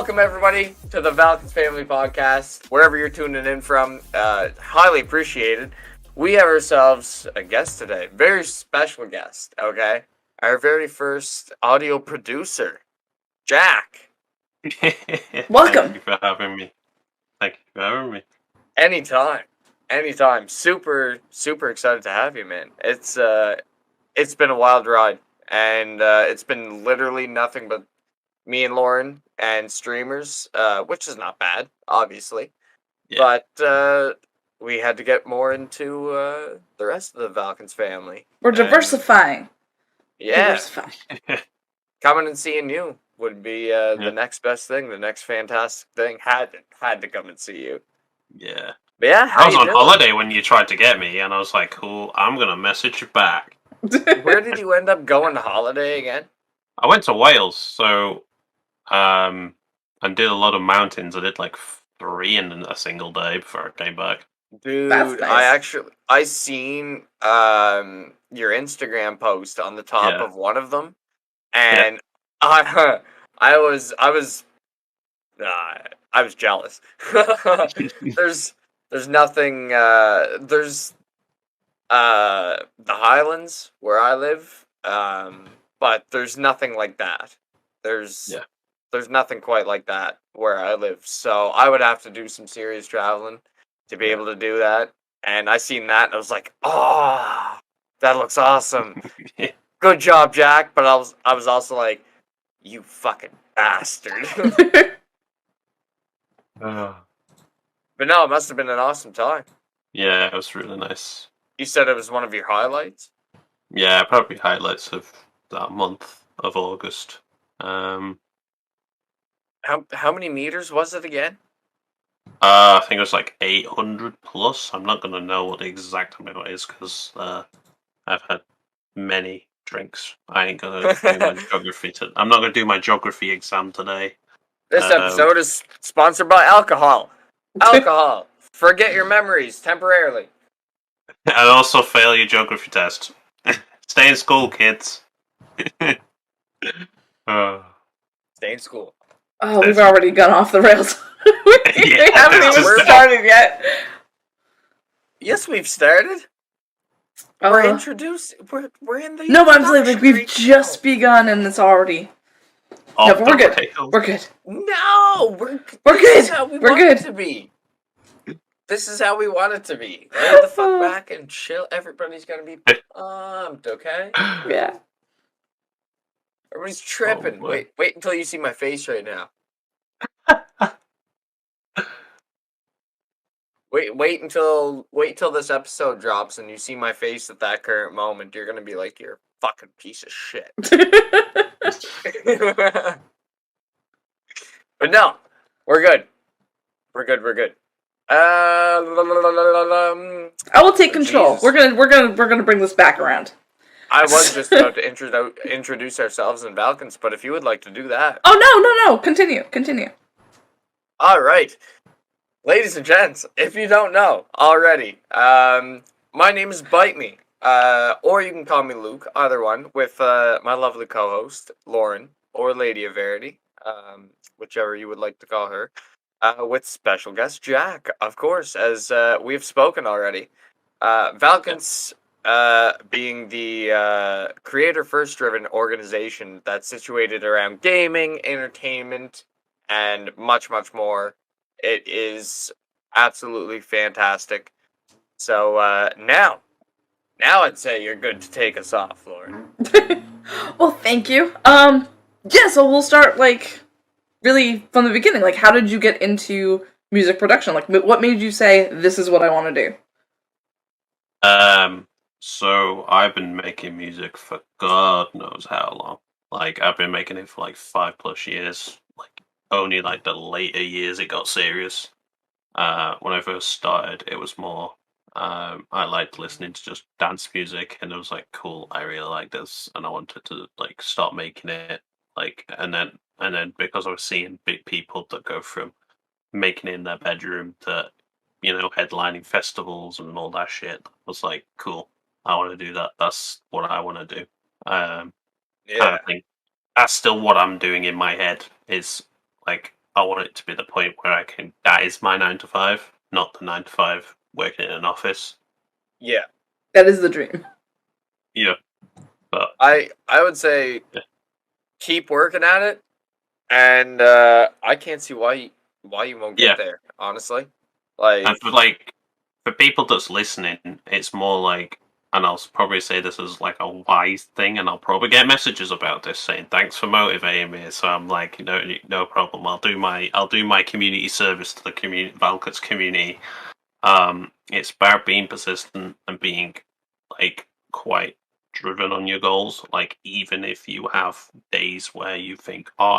welcome everybody to the Valkence Family Podcast. Wherever you're tuning in from, highly appreciated. We have ourselves a guest today, very special guest. Okay, our very first audio producer, Jack. Welcome. Thank you for having me. Anytime. Super excited to have you, man. It's been a wild ride, and it's been literally nothing but me and Lauren and streamers, which is not bad, obviously. Yeah. But we had to get more into the rest of the Valkence family. We're diversifying. Yeah. Coming and seeing you would be the next best thing, the next fantastic thing. Had to come and see you. Yeah. But yeah, I was on holiday when you tried to get me, and I was like, cool, I'm going to message you back. Where did you end up going to holiday again? I went to Wales, so and did a lot of mountains. I did like 3 in a single day before I came back. Dude, that's nice. I seen your Instagram post on the top of one of them, and I was jealous. There's nothing. There's the Highlands where I live, but there's nothing like that. There's nothing quite like that where I live. So I would have to do some serious traveling to be able to do that. And I seen that and I was like, oh, that looks awesome. Good job, Jack. But I was also like, you fucking bastard. But no, it must have been an awesome time. Yeah, it was really nice. You said it was one of your highlights? Yeah, probably highlights of that month of August. How many meters was it again? I think it was like 800 plus. I'm not going to know what the exact amount is because I've had many drinks. I ain't going to do my geography. I'm not going to do my geography exam today. This episode is sponsored by alcohol. Alcohol. Forget your memories temporarily. And also fail your geography test. Stay in school, kids. Stay in school. Oh, we've already gone off the rails. We haven't even started yet. Yes, we've started. We're introduced. We're in the. No, but I'm saying like we've just begun and it's already. No, but we're good. We're good. No, we're good. We're good. To be. This is how we want it to be. Lay the fuck back and chill. Everybody's gonna be pumped, okay? Yeah. Everybody's tripping. Wait until you see my face right now. Wait until this episode drops and you see my face at that current moment. You're gonna be like, you're a fucking piece of shit. But no, we're good. We're good. I will take control. Jesus. We're gonna bring this back around. I was just about to introduce ourselves in Valkence, but if you would like to do that. Oh no. Continue. All right. Ladies and gents, if you don't know already, my name is Bite Me, or you can call me Luke, either one, with my lovely co-host, Lauren, or LadyEverity, whichever you would like to call her, with special guest Jack, of course, as we've spoken already. Valkence, being the creator-first driven organization that's situated around gaming, entertainment, and much, much more. It is absolutely fantastic. So now I'd say you're good to take us off, Lauren. Well, thank you. Yeah, so we'll start really from the beginning. How did you get into music production? What made you say this is what I want to do? So I've been making music for God knows how long. I've been making it for 5+ years. Only the later years it got serious. When I first started, it was more I liked listening to just dance music, and it was cool, I really like this, and I wanted to start making it. And then because I was seeing big people that go from making it in their bedroom to headlining festivals and all that shit, I was cool, I want to do that. That's what I want to do. Kind of thing. That's still what I'm doing in my head. Is I want it to be the point where I can. That is my 9 to 5, not the 9 to 5 working in an office. Yeah. That is the dream. Yeah, but I would say keep working at it, and I can't see why you won't get there. Honestly, and for people that's listening, it's more like, and I'll probably say this as like a wise thing, and I'll probably get messages about this saying thanks for motivating me. So I'm like, no problem. I'll do my community service to the Valkence community. It's about being persistent and being like quite driven on your goals. Like even if you have days where you think, oh,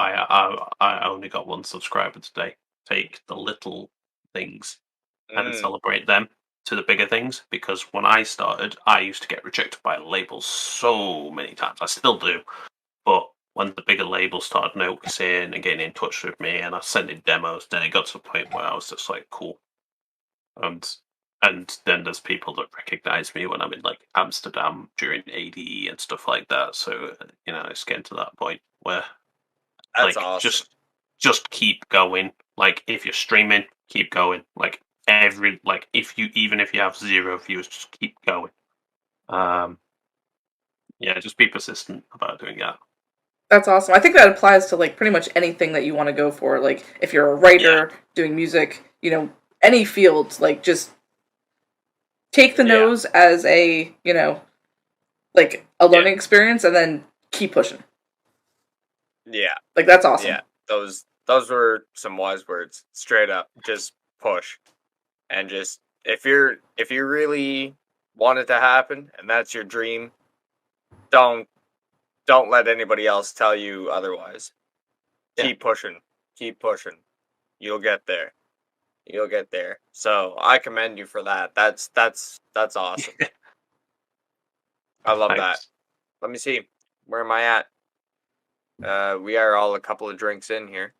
I only got 1 subscriber today, take the little things and celebrate them to the bigger things. Because when I started, I used to get rejected by labels so many times. I still do, but when the bigger labels started noticing and getting in touch with me, and I sent in demos, then it got to the point where I was just like, cool. And then there's people that recognize me when I'm in like Amsterdam during ADE and stuff like that. So it's getting to that point where that's like awesome. just keep going. Like if you're streaming, keep going. Like if you have 0 views, just keep going. Just be persistent about doing that. That's awesome. I think that applies to like pretty much anything that you want to go for. Like if you're a writer doing music, any field, like just take the no's as a, like a learning experience and then keep pushing. Yeah. Like that's awesome. Yeah. Those were some wise words. Straight up. Just push. And just if you really want it to happen and that's your dream, don't let anybody else tell you otherwise. Yeah. Keep pushing. Keep pushing. You'll get there. You'll get there. So I commend you for that. That's awesome. I love that. Let me see. Where am I at? We are all a couple of drinks in here.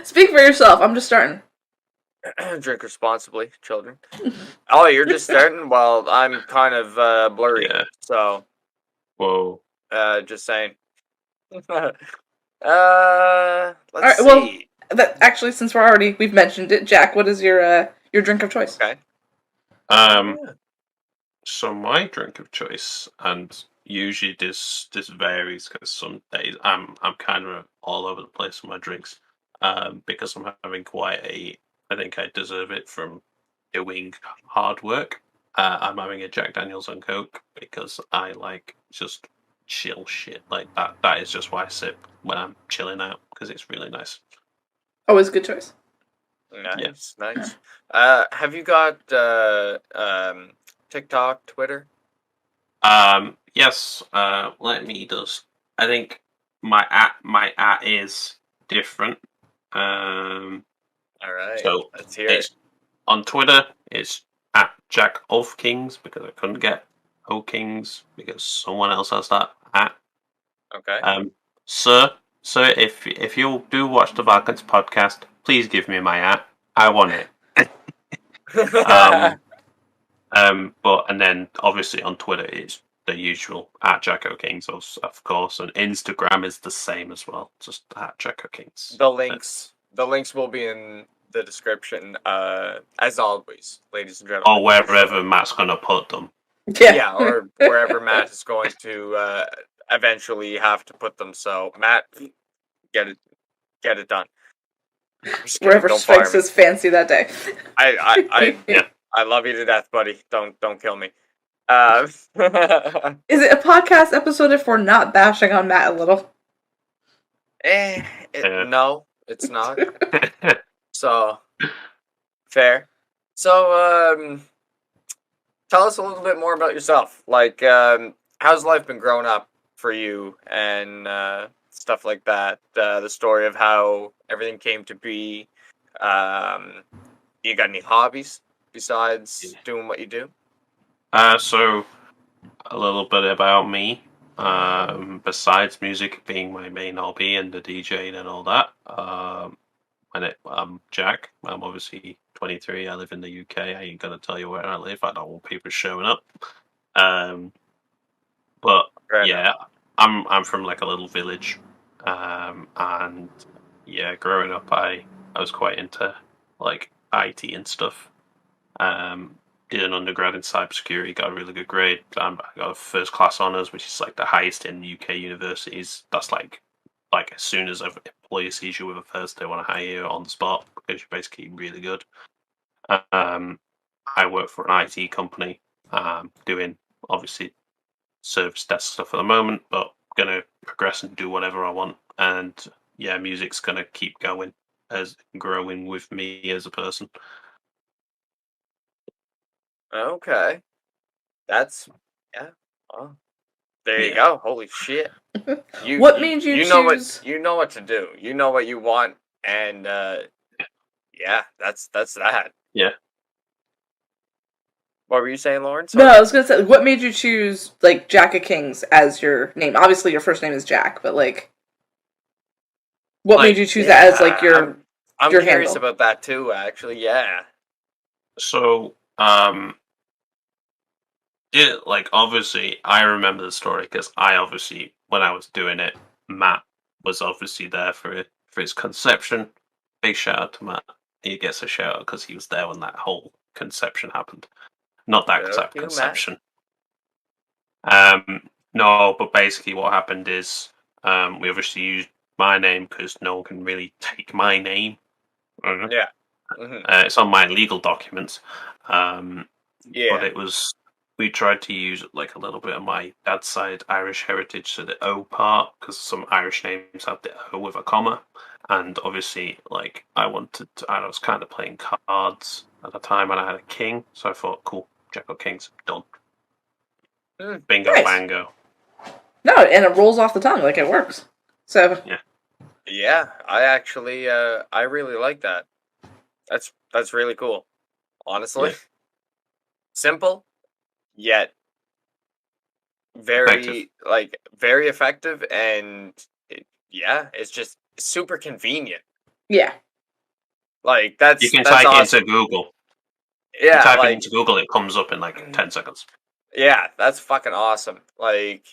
Speak for yourself. I'm just starting. Drink responsibly, children. Oh, you're just starting? Well, I'm kind of blurry. Yeah. So. Whoa. Just saying. Let's right, see. Well, actually, since we've mentioned it, Jack, what is your drink of choice? Okay. So my drink of choice, and usually this varies because some days I'm kind of all over the place with my drinks, because I'm having I think I deserve it from doing hard work. I'm having a Jack Daniel's and Coke because I like just chill shit like that. That is just why I sip when I'm chilling out because it's really nice. Always a good choice. Nice. Have you got TikTok, Twitter? Yes. Let me just. I think my at is different. All right. So let's hear it. On Twitter, it's at Jack of Kings because I couldn't get O Kings because someone else has that at. Okay. Sir, if you do watch the Valkence podcast, please give me my at. I want it. But and then obviously on Twitter it's the usual at Jack O'Kings, of course, and Instagram is the same as well, just at Jack O'Kings. The links will be in the description, as always, ladies and gentlemen. Or wherever Matt's gonna put them. Yeah, or wherever Matt is going to eventually have to put them. So Matt, get it done. Wherever strikes his fancy that day. I love you to death, buddy. Don't kill me. Is it a podcast episode if we're not bashing on Matt a little? No, it's not. So fair. So tell us a little bit more about yourself. Like, how's life been growing up for you and stuff like that? The story of how everything came to be. You got any hobbies besides doing what you do? So a little bit about me. Besides music being my main hobby and the DJing and all that, I'm Jack. I'm obviously 23. I live in the UK. I ain't gonna tell you where I live. I don't want people showing up. But I'm from like a little village, and yeah, growing up, I was quite into like IT and stuff. Did an undergrad in cybersecurity, got a really good grade. I got a first class honors, which is like the highest in UK universities. That's like as soon as an employer sees you with a first, they want to hire you on the spot because you're basically really good. Um, I work for an IT company, doing obviously service desk stuff at the moment, but gonna progress and do whatever I want. And yeah, music's gonna keep going as growing with me as a person. Okay. That's yeah. Well, there you Yeah, go. Holy shit. You What you made you you know what choose? you know what to do. You know what you want, and yeah, that's that. yeah. What were you saying, Lauren? No, Sorry. I was gonna say, what made you choose like Jack of Kings as your name? Obviously, your first name is Jack, but like, what made Like you choose that as like Yeah, I'm your curious handle? about that too. Actually, yeah. so, it like obviously I remember the story because I obviously when I was doing it, Matt was obviously there for his conception. Big shout out to Matt. He gets a shout out because he was there when that whole conception happened. Not that type Fuck of you, Matt. conception. No, but basically what happened is we obviously used my name because no one can really take my name. Uh, Yeah. Hmm. it's on my legal documents. Um, but Yeah. it was we tried to use like a little bit of my dad's side Irish heritage, so the O part, because some Irish names have the O with a comma, and obviously like I was kind of playing cards at the time, and I had a king, so I thought, cool, Jack of Kings, done, Mm. bingo, Nice. bango, No, and it rolls off the tongue, like it works. So yeah, Yeah. I actually, I really like that. That's really cool. Honestly, yeah, simple yet effective. very effective, and yeah, it's just super convenient. yeah, Like You can that's type it into awesome. Google. You Yeah, type it like into Google, it comes up in like 10 seconds. yeah, that's fucking awesome. Like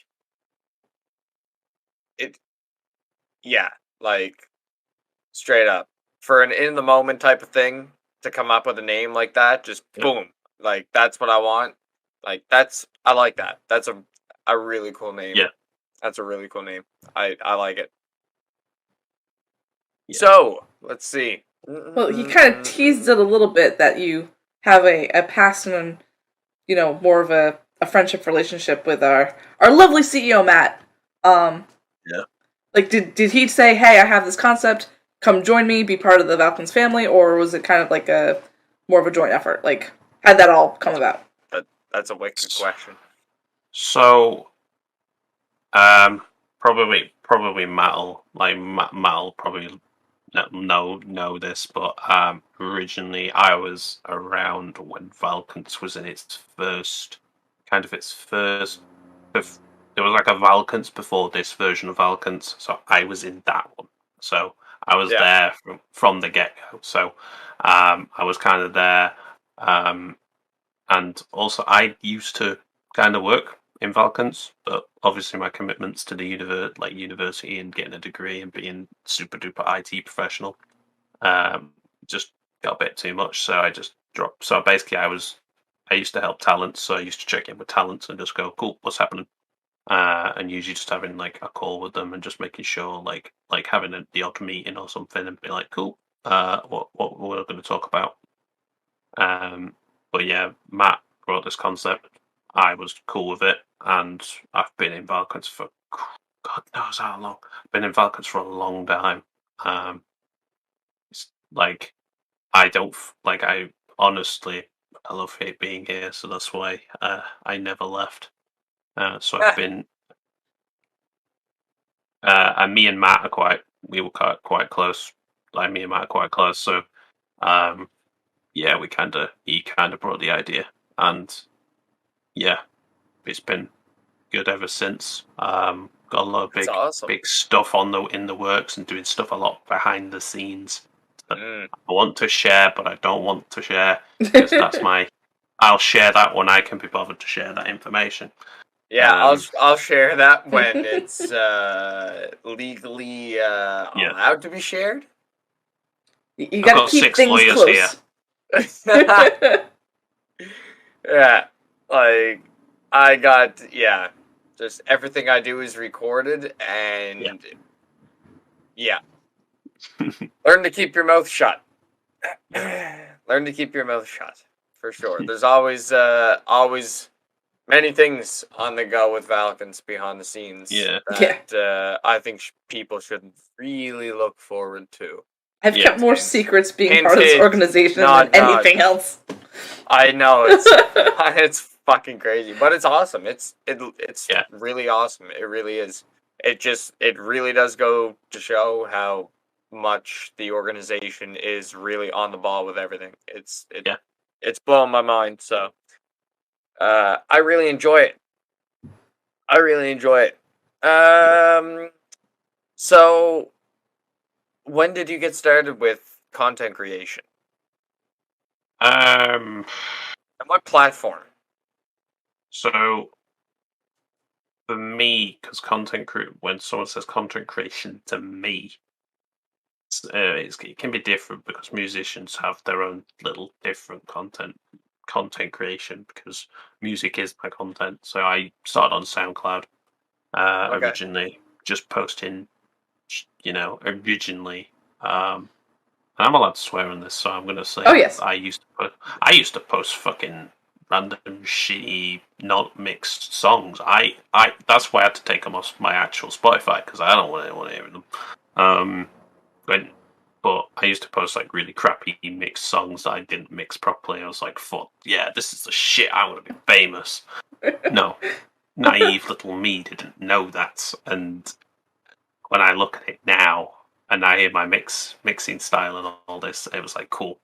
it, yeah, like straight up for an in the moment type of thing to come up with a name like that, just Yep. boom, like that's what I want. Like that's I like that. That's a really cool name. Yeah, That's a really cool name. I like it. yeah. So let's see. well, he kind of teased it a little bit that you have a past and more of a friendship relationship with our lovely CEO Matt. Um, Yeah. like did he say, "Hey, I have this concept. Come join me, be part of the Valkence family," or was it kind of like a more of a joint effort? Like, how'd that all come about? That that's a wicked question. So, probably Matt'll probably know this, but originally I was around when Valkence was in its first, kind of its first. There was like a Valkence before this version of Valkence, so I was in that one. So I was Yeah. there from the get go. So I was kind of there. Um, and also I used to kind of work in Valkence, but obviously my commitments to the university and getting a degree and being super duper IT professional, um, just got a bit too much. So I just dropped. So basically, I used to help talents, so I used to check in with talents and just go, cool, what's happening? And usually just having like a call with them and just making sure like having the odd meeting or something and be like, cool, what we're going to talk about. Um, but yeah, Matt brought this concept. I was cool with it, and I've been in Valkens for God knows how long. Been in Valkens for a long time. It's like I don't like. I honestly, I love it being here, so that's why I never left. So I've been. And me and Matt are we were quite close. Like me and Matt are quite close. So um, yeah, he kind of brought the idea, and yeah, it's been good ever since. Got a lot of That's awesome. big stuff in the works and doing stuff a lot behind the scenes that Mm. I want to share, but I don't want to share because that's my. I'll share that when I can be bothered to share that information. Yeah, I'll share that when it's legally allowed to be shared. You gotta got keep 6 things lawyers close. Yeah, like I got just everything I do is recorded, and yeah. Learn to keep your mouth shut. Learn to keep your mouth shut, for sure. There's always many things on the go with Valkence behind the scenes that I think people should really look forward to. I've kept more secrets being part of this Hint, organization than anything else. I know, it's fucking crazy, but it's awesome. It's really awesome. It really is. It really does go to show how much the organization is really on the ball with everything. It's blowing my mind. So I really enjoy it. So when did you get started with content creation? Um, And what platform? So for me, because when someone says content creation to me, it can be different because musicians have their own little different content creation because music is my content. So I started on SoundCloud originally, just posting, originally. And I'm allowed to swear on this, so I'm gonna say I used to post fucking random shitty not mixed songs. I that's why I had to take them off my actual Spotify because I don't want anyone hearing them. But I used to post like really crappy mixed songs that I didn't mix properly. I was like, "Fuck yeah, this is the shit. I want to be famous." No, naive little me didn't know that, and when I look at it now and I hear my mixing style and all this, it was like cool.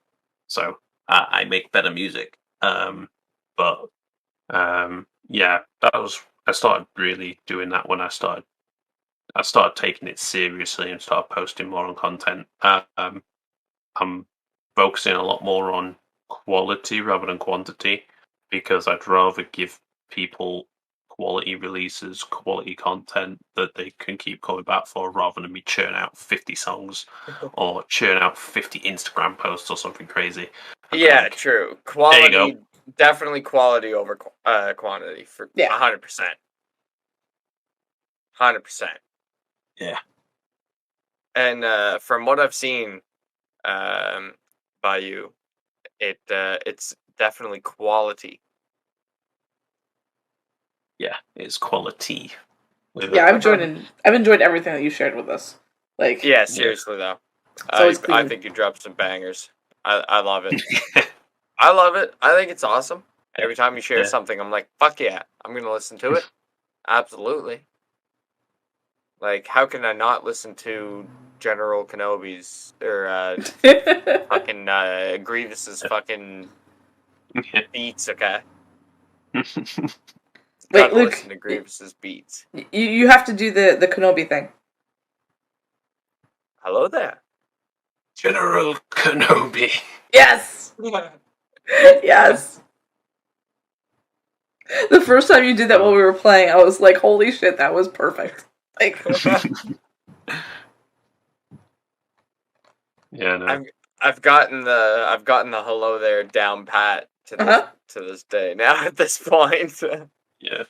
So I make better music. I started really doing that when I started taking it seriously and started posting more on content. I'm focusing a lot more on quality rather than quantity because I'd rather give people quality releases, quality content that they can keep coming back for rather than me churn out 50 songs or churn out 50 Instagram posts or something crazy. True. Quality, definitely quality over quantity for 100%. 100%. Yeah. And from what I've seen by you, it's definitely quality. Yeah, it's quality. I've enjoyed everything that you shared with us. Seriously though, I think you dropped some bangers. I love it. I love it. I think it's awesome. Every time you share something, I'm like, fuck yeah, I'm gonna listen to it. Absolutely. Like, how can I not listen to General Kenobi's or fucking Grievous's fucking beats? Okay. Wait, Luke. Listen to Grievous's beats. You have to do the Kenobi thing. Hello there, General Kenobi. Yes. Yes. The first time you did that while we were playing, I was like, "Holy shit, that was perfect!" Like, yeah, no. I've gotten the hello there down pat to this day. Now at this point, yeah.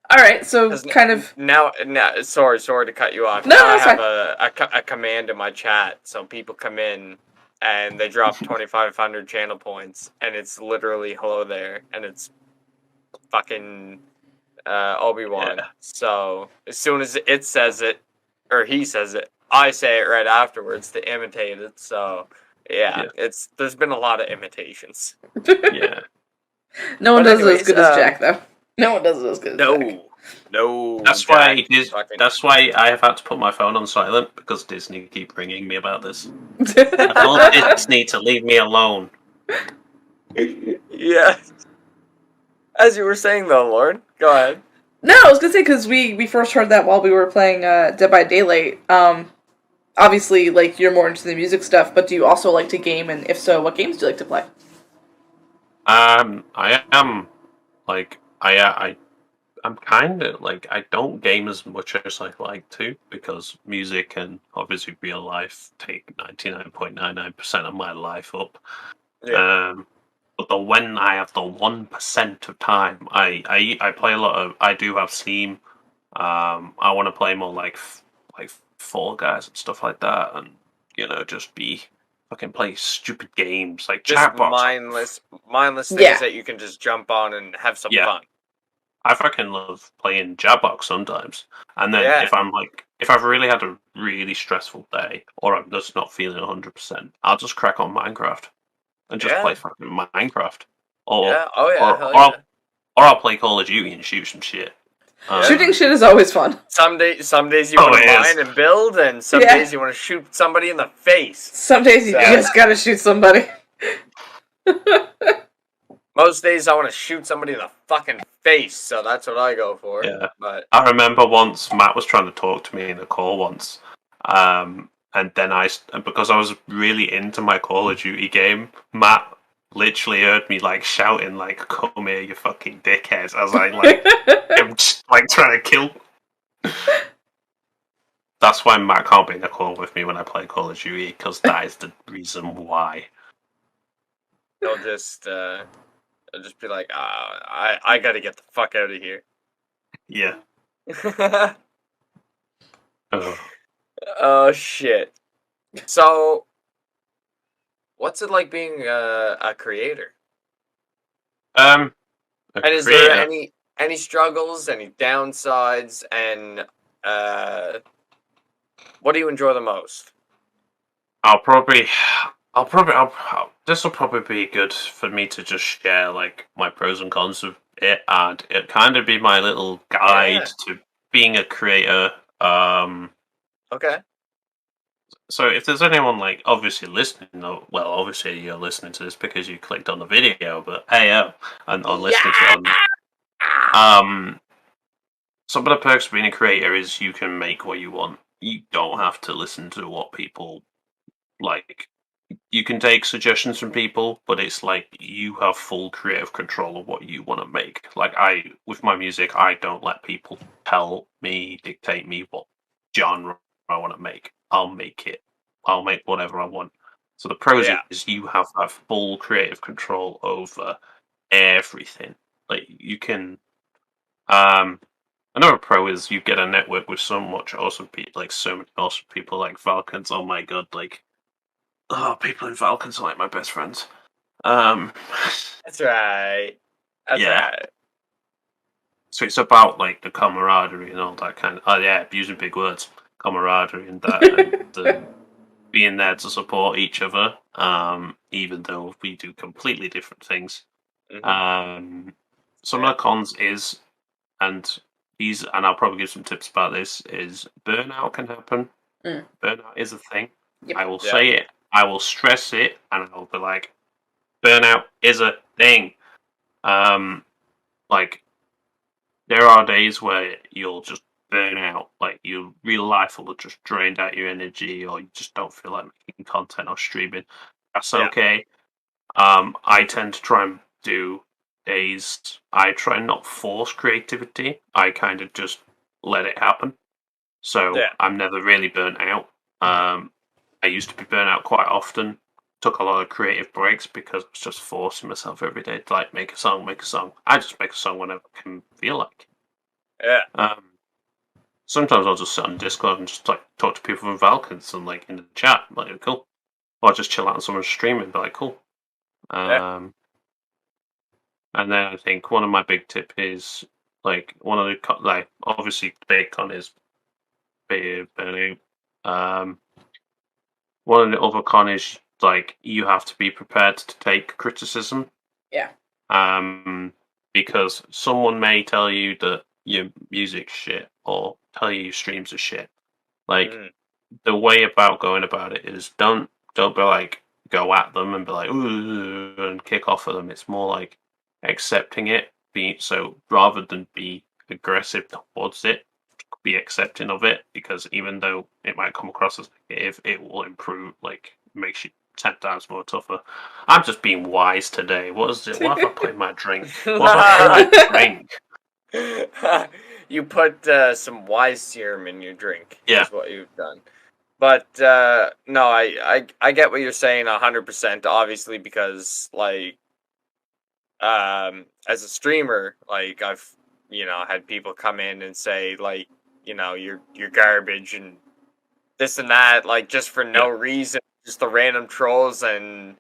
All right, so kind of now. Sorry to cut you off. No, now I have a command in my chat, so people come in and they drop 2,500 channel points, and it's literally hello there, and it's fucking Obi-Wan. Yeah. So as soon as it says it, or he says it, I say it right afterwards to imitate it. So there's been a lot of imitations. Yeah. No one does it as good as Jack, though. No one does it as good as Jack. No. That's why I have had to put my phone on silent because Disney keep ringing me about this. I told Disney to leave me alone. Yeah. As you were saying, though, Lauren, go ahead. No, I was gonna say because we first heard that while we were playing Dead by Daylight. Obviously, like you're more into the music stuff, but do you also like to game? And if so, what games do you like to play? I am like I'm kind of like, I don't game as much as I like to, because music and obviously real life take 99.99% of my life up. Yeah. But when I have the 1% of time, I play a lot of. I do have Steam. I want to play more like Fall Guys and stuff like that, and just be fucking play stupid games like Just Chatbox. mindless things Yeah. that you can just jump on and have some Yeah. fun. I fucking love playing Jabbox sometimes. And then Yeah. if I've really had a really stressful day, or I'm just not feeling 100%, I'll just crack on Minecraft and just play Yeah. fucking Minecraft. Or Yeah. Oh yeah. or Hell or I'll, yeah. or I'll play Call of Duty and shoot some shit. Shooting shit is always fun. Some days you Oh, want to it is. mine and build, and some Yeah. days you want to shoot somebody in the face. Some days you So- just gotta shoot somebody. Most days I want to shoot somebody in the fucking face, so that's what I go for. Yeah. But I remember once Matt was trying to talk to me in a call once, and then because I was really into my Call of Duty game, Matt literally heard me like shouting like, "Come here, you fucking dickhead!" as I like am just, like trying to kill. That's why Matt can't be in a call with me when I play Call of Duty, because that is the reason why. they'll just be like, I gotta get the fuck out of here. Yeah. Oh. Oh shit. So, what's it like being a creator? A And is creator. there any struggles, any downsides, and what do you enjoy the most? This will probably be good for me to just share like my pros and cons of it, and it kind of be my little guide to being a creator. Okay. So if there's anyone like obviously listening, well, obviously you're listening to this because you clicked on the video, but hey, and on listening to it. Some of the perks of being a creator is you can make what you want. You don't have to listen to what people like. You can take suggestions from people, but it's like you have full creative control of what you want to make. Like with my music, I don't let people dictate me what genre I want to make. I'll make it. I'll make whatever I want. So the pros is you have that full creative control over everything. Like you can. Another pro is you get a network with so much awesome people, like so many awesome people, like Valkence. Oh my god, like. Oh, people in Valkence are like my best friends. That's right. That's right. So it's about like the camaraderie and all that kind of. Oh yeah, using big words, camaraderie and that, and being there to support each other. Even though we do completely different things. Mm-hmm. Some of the cons is, and I'll probably give some tips about this. Is burnout can happen. Burnout is a thing. Yep. I will say it. I will stress it, and I'll be like, burnout is a thing. Like, there are days where you'll just burn out. Like, your real life will have just drained out your energy, or you just don't feel like making content or streaming. That's okay. I tend to try and do days. I try and not force creativity. I kind of just let it happen. So I'm never really burnt out. I used to be burnt out quite often. Took a lot of creative breaks because I was just forcing myself every day to like make a song. I just make a song whenever I can feel like. Yeah. Sometimes I'll just sit on Discord and just like talk to people from Valkence and like in the chat, like cool. Or just chill out on someone's streaming, be like cool. And then I think one of my big tip is like one of the like obviously big con is burnout. One of the other con is like you have to be prepared to take criticism. Yeah. Because someone may tell you that your music's shit or tell you your streams are shit. Like the way about going about it is don't be like go at them and be like ooh and kick off at them. It's more like accepting it. So rather than be aggressive towards it, be accepting of it, because even though it might come across as negative, it will improve. Like makes you 10 times more tougher. I'm just being wise today. What is it? What have I put in my drink? What have I put in my drink? You put some wise serum in your drink. Yeah. Is what you've done. But no, I get what you're saying 100%. Obviously, because like as a streamer, like I've had people come in and say like you're garbage and this and that, like just for no reason, just the random trolls and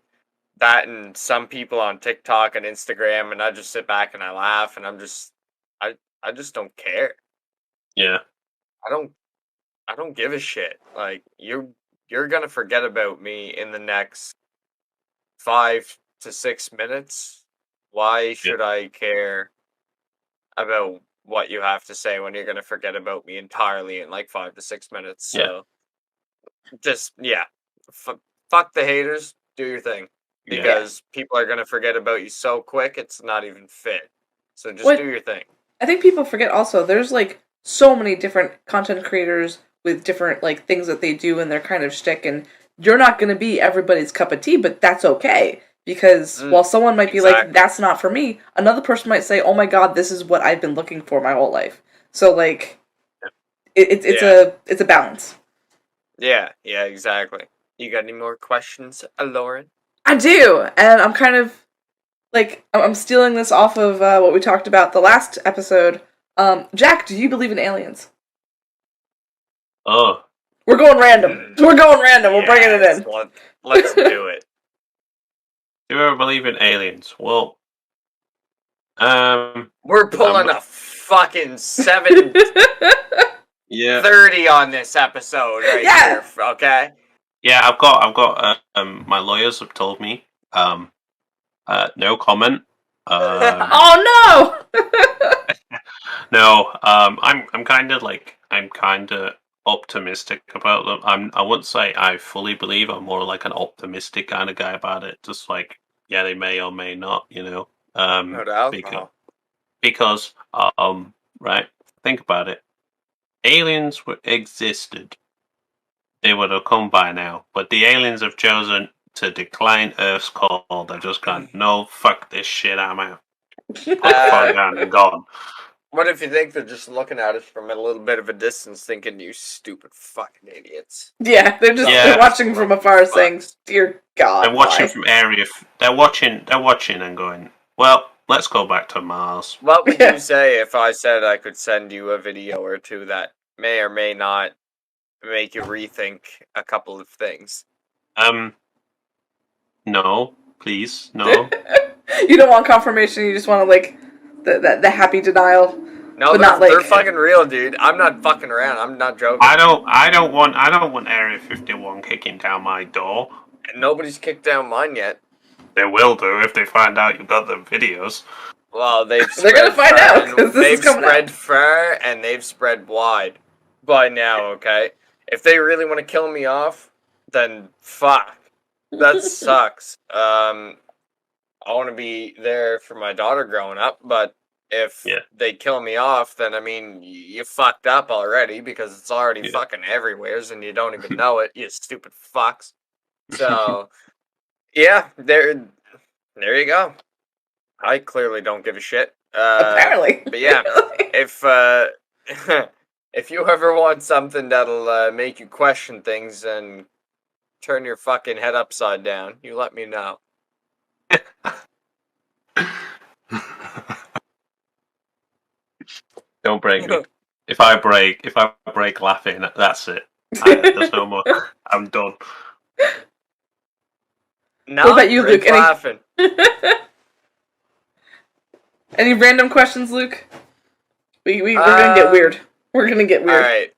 that, and some people on TikTok and Instagram, and I just sit back and I laugh, and I just don't care. Yeah. I don't give a shit. Like you're gonna forget about me in the next 5 to 6 minutes. Why should I care about what you have to say when you're gonna forget about me entirely in like 5 to 6 minutes? So just fuck the haters. Do your thing, because people are gonna forget about you so quick. It's not even fit. So just do your thing. I think people forget also. There's like so many different content creators with different like things that they do and their kind of shtick, and you're not going to be everybody's cup of tea, but that's okay. Because while someone might be like, that's not for me, another person might say, oh my god, this is what I've been looking for my whole life. So like, it's a balance. Yeah, exactly. You got any more questions, Lauren? I do, and I'm kind of like, I'm stealing this off of what we talked about the last episode. Jack, do you believe in aliens? Oh. We're going random. We're bringing it in. Let's do it. Do you ever believe in aliens? Well, we're pulling a fucking 7:30 on this episode right here. Okay. Yeah, I've got. My lawyers have told me. No comment. Oh no! No. I'm kind of optimistic about them. I wouldn't say I fully believe. I'm more like an optimistic kind of guy about it. Just like, yeah, they may or may not, no doubt. Because right, think about it. Aliens existed. They would have come by now, but the aliens have chosen to decline Earth's call. They've just gone, no, fuck this shit, I'm out. Put the phone down and gone. What if you think they're just looking at us from a little bit of a distance, thinking, you stupid fucking idiots? Yeah, they're watching from afar, saying, "Dear God." They're watching from area. They're watching and going, well, let's go back to Mars. What would you say if I said I could send you a video or two that may or may not make you rethink a couple of things? No, please, no. You don't want confirmation. You just want to like the happy denial. No, they're fucking real, dude. I'm not fucking around. I'm not joking. I don't want Area 51 kicking down my door. And nobody's kicked down mine yet. They will do if they find out you've got the videos. Well, they're gonna find out because they've spread far and they've spread wide by now. Okay, if they really want to kill me off, then fuck. That sucks. I want to be there for my daughter growing up, but if they kill me off, then I mean, you fucked up already because it's already fucking everywhere and you don't even know it, you stupid fucks. So, yeah, there you go. I clearly don't give a shit. Apparently. But yeah, if you ever want something that'll make you question things and turn your fucking head upside down, you let me know. Don't break me. If I break laughing, that's it. There's no more. I'm done. No, what about you, Luke? Laughing. Any random questions, Luke? We're gonna get weird. We're gonna get weird. All right.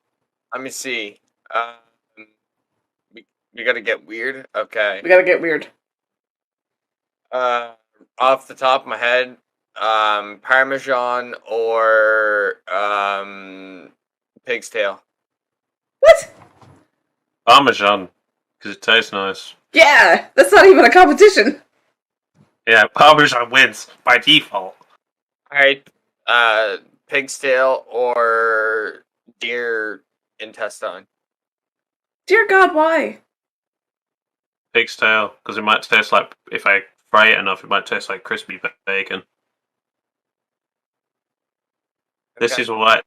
Let me see. We gotta get weird. Okay. We gotta get weird. Off the top of my head, Parmesan or pig's tail. What? Parmesan, because it tastes nice. Yeah, that's not even a competition. Yeah, Parmesan wins by default. Alright, pig's tail or deer intestine. Dear God, why? Pig's tail, because it might taste like, if I fry it enough, it might taste like crispy bacon. This is why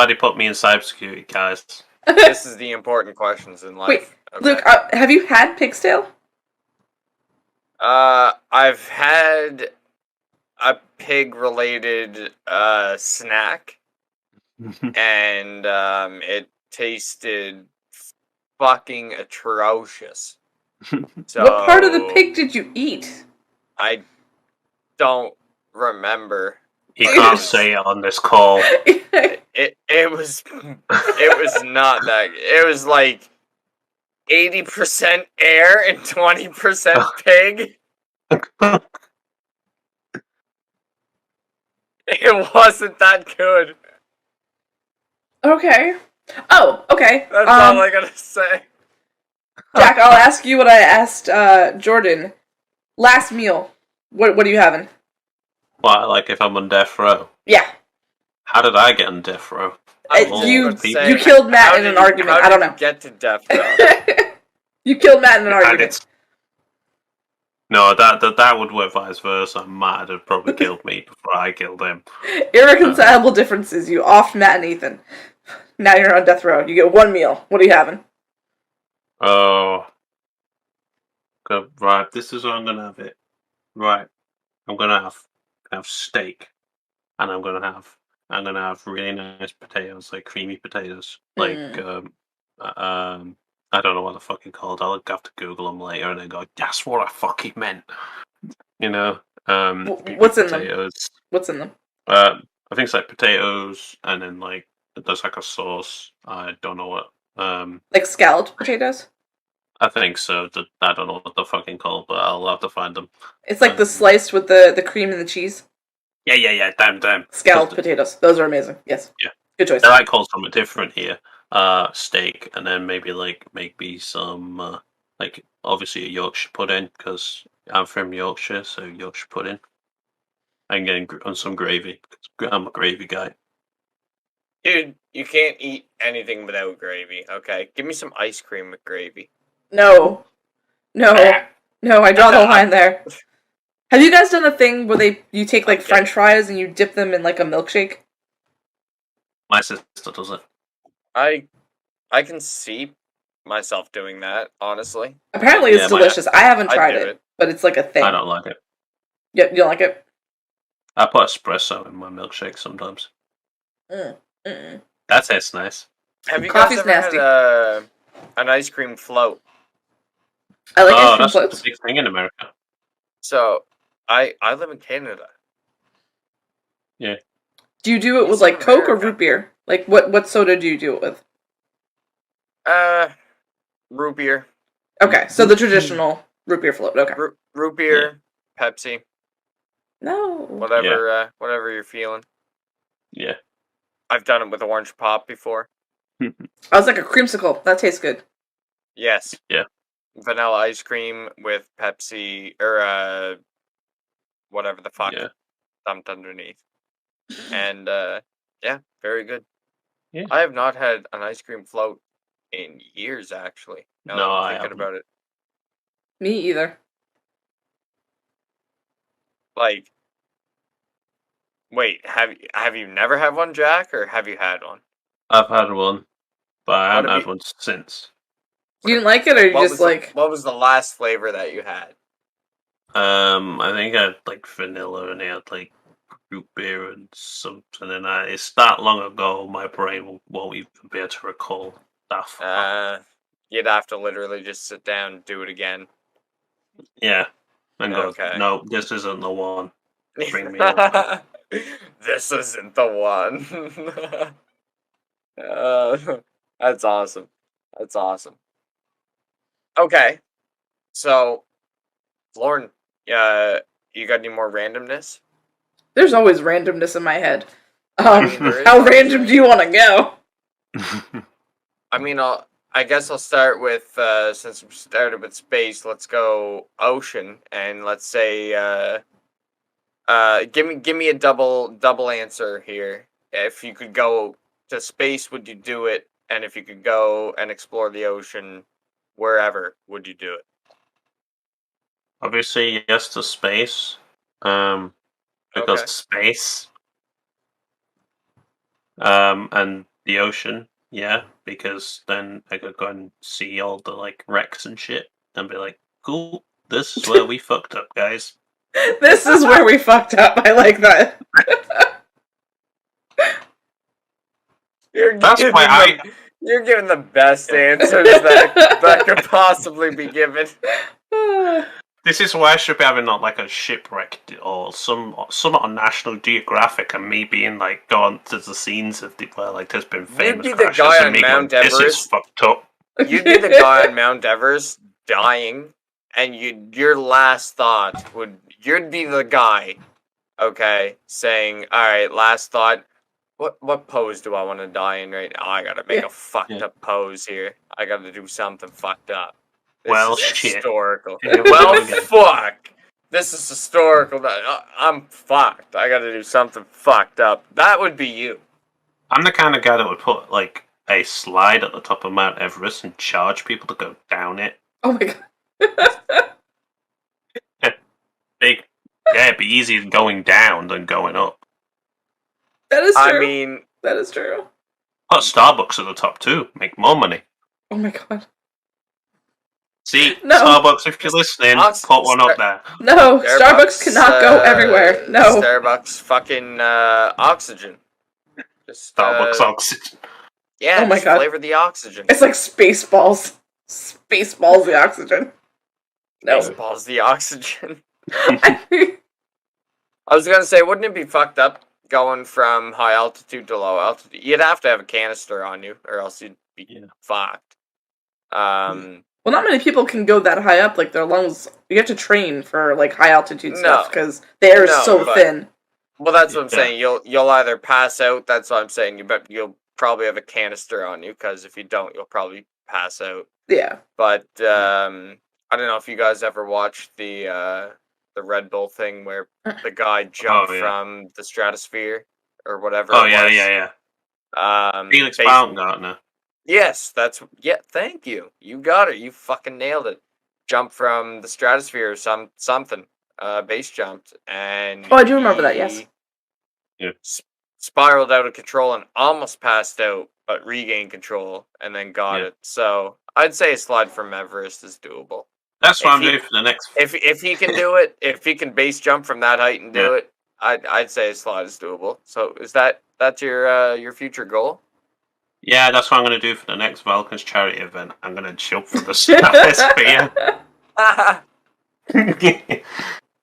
they put me in cybersecurity, guys. This is the important questions in life. Wait, okay. Luke, have you had pig's tail? I've had a pig-related snack, and it tasted fucking atrocious. So What part of the pig did you eat? I don't remember. He can't say it on this call. It was not that. It was like 80% air and 20% pig. It wasn't that good. Okay. Oh, okay. That's all I gotta say. Jack, I'll ask you what I asked Jordan. Last meal. What are you having? Why, like if I'm on death row? Yeah. How did I get on death row? You killed Matt in an argument. I don't know. Get to death row. You killed Matt in an argument. No, that would work vice versa. Matt had probably killed me before I killed him. Irreconcilable differences. You offed Matt and Ethan. Now you're on death row. You get one meal. What are you having? Oh. Good. Right, this is how I'm gonna have it. Right. I'm gonna have steak. And I'm gonna have really nice potatoes, like creamy potatoes. Like I don't know what they're fucking called. I'll have to Google them later and then go, that's what I fucking meant. You know? What's in potatoes. them? What's in them? I think it's like potatoes and then like there's like a sauce. I don't know what. Like scalloped potatoes? I think so. I don't know what they're fucking called, but I'll have to find them. It's like the sliced with the cream and the cheese? Yeah. Damn. Scalloped potatoes. Those are amazing. Yes. Yeah. Good choice. They like call something different here. Steak, and then maybe some like obviously a Yorkshire pudding because I'm from Yorkshire, so Yorkshire pudding. And getting on some gravy. I'm a gravy guy. Dude, you can't eat anything without gravy. Okay, give me some ice cream with gravy. No, I draw the line there. Have you guys done the thing where you take like French fries and you dip them in like a milkshake? My sister does it. I can see myself doing that, honestly. Apparently it's delicious. I haven't tried it, but it's like a thing. I don't like it. Yeah, you don't like it? I put espresso in my milkshake sometimes. That tastes nice. Have you guys ever had an ice cream float? I like ice cream that's floats. a big thing in America. So, I live in Canada. Yeah. Do you do it with like Coke or root beer? Like what soda do you do it with? Root beer. Okay, so the traditional root beer float. Okay. Root beer, Pepsi. No. Whatever you're feeling. Yeah. I've done it with orange pop before. I was like a creamsicle. That tastes good. Yes. Yeah. Vanilla ice cream with Pepsi or whatever the fuck dumped underneath. And very good. Yeah. I have not had an ice cream float in years, actually. Now that I'm thinking about it. Me either. Like, wait, have you never had one, Jack, or have you had one? I've had one, but I haven't had one since. You didn't like it, or what was the last flavor that you had? I think I had like vanilla, and I had like root beer and something. And it's that long ago, my brain won't even be able to recall that. You'd have to literally just sit down and do it again. Yeah, and go. No, this isn't the one. Bring me This isn't the one. That's awesome. That's awesome. Okay, so Lauren, you got any more randomness? There's always randomness in my head. How random do you want to go? I mean, I guess I'll start with since we started with space. Let's go ocean, and let's say give me a double answer here. If you could go to space, would you do it? And if you could go and explore the ocean, wherever, would you do it? Obviously, yes to space. Because Okay. space. And the ocean, yeah, because then I could go and see all the like wrecks and shit and be like, cool, this is where we fucked up, guys. This is where we fucked up. I like that. That's why You're giving the best answers that could possibly be given. This is why I should be having not like a shipwreck or some on National Geographic, and me being like going to the scenes of where like there's been famous You'd be the crashes guy and on me Mount going, this is Everest. fucked up. You'd be the guy on Mount Everest dying, and your last thought you'd be the guy, okay, saying, all right, last thought. What pose do I want to die in right now? I gotta make a fucked up pose here. I gotta do something fucked up. This Well, is shit. historical. Yeah, Well, fuck. This is historical. I'm fucked. I gotta do something fucked up. That would be you. I'm the kind of guy that would put like a slide at the top of Mount Everest and charge people to go down it. Oh my god. It'd be easier going down than going up. That is true. I mean, that is true. Put Starbucks at the top too. Make more money. Oh my god. See, No. Starbucks, if you're listening, put one up there. No, Starbucks cannot go everywhere. No. Starbucks fucking oxygen. Just Starbucks oxygen. Yeah, Oh my just god. flavor the oxygen. It's like Spaceballs. Spaceballs the oxygen. No. Spaceballs the oxygen. I was gonna say, wouldn't it be fucked up going from high altitude to low altitude? You'd have to have a canister on you, or else you'd be fucked. Well, not many people can go that high up. Like, their lungs, you have to train for like high altitude stuff because the air is so thin. Well, that's what I'm saying. You'll either pass out. That's what I'm saying. You'll probably have a canister on you, because if you don't, you'll probably pass out. Yeah. But I don't know if you guys ever watched the Red Bull thing where the guy jumped from the stratosphere or whatever. Oh yeah. Felix Baumgartner. Yes, thank you. You got it. You fucking nailed it. Jumped from the stratosphere or something. Base jumped, and I do remember that. Yes. Yeah. Spiraled out of control and almost passed out, but regained control and then got it. So I'd say a slide from Everest is doable. That's what I'm doing for the next. If he can do it, if he can base jump from that height and do it, I'd say a slide is doable. So is that's your future goal? Yeah, that's what I'm going to do for the next Valkence charity event. I'm going to jump from the stratosphere.